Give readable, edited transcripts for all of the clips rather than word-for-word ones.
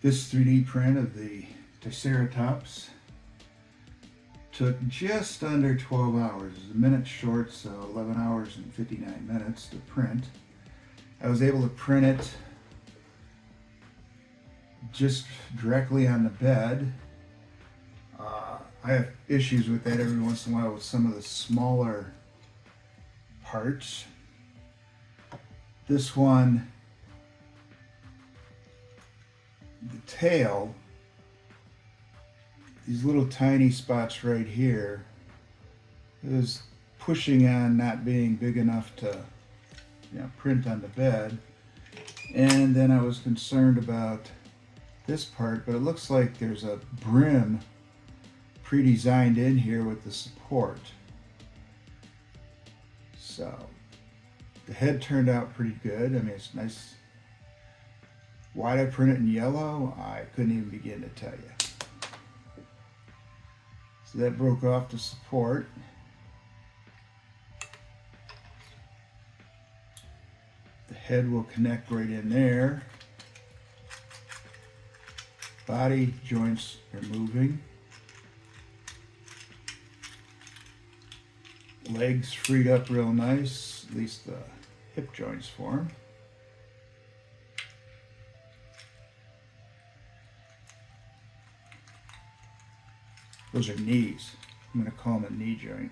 This 3D print of the Triceratops took just under 12 hours. It was a minute short, so 11 hours and 59 minutes to print. I was able to print it just directly on the bed. I have issues with that every once in a while with some of the smaller parts. This one, the tail, these little tiny spots right here, it was pushing on not being big enough to print on the bed. And then I was concerned about this part, but it looks like there's a brim pre-designed in here with the support. So the head turned out pretty good. I mean, it's nice. Why'd I print it in yellow? I couldn't even begin to tell you. So that broke off the support. The head will connect right in there. Body joints are moving. Legs freed up real nice, at least the hip joints form. Those are knees. I'm going to call them a knee joint.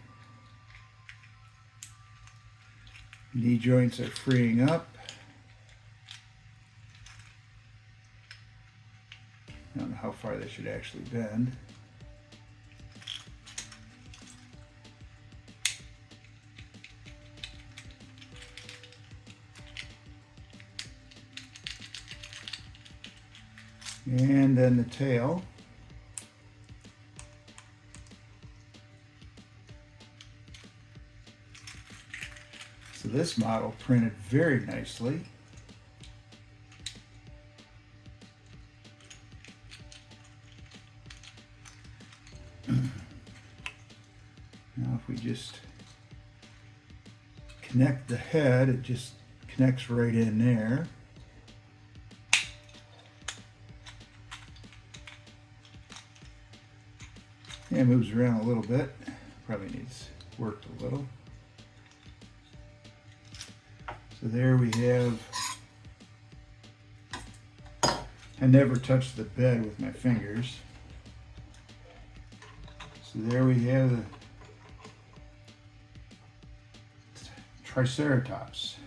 Knee joints are freeing up. I don't know how far they should actually bend. And then the tail. So this model printed very nicely. Now if we just connect the head, it just connects right in there. Yeah, it moves around a little bit. Probably needs worked a little. So there we have, I never touched the bed with my fingers. So there we have the Triceratops.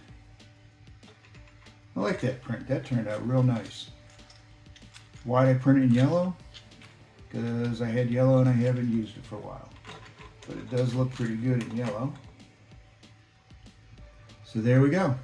I like that print. That turned out real nice. Why did I print it in yellow? Because I had yellow and I haven't used it for a while. But it does look pretty good in yellow. So there we go.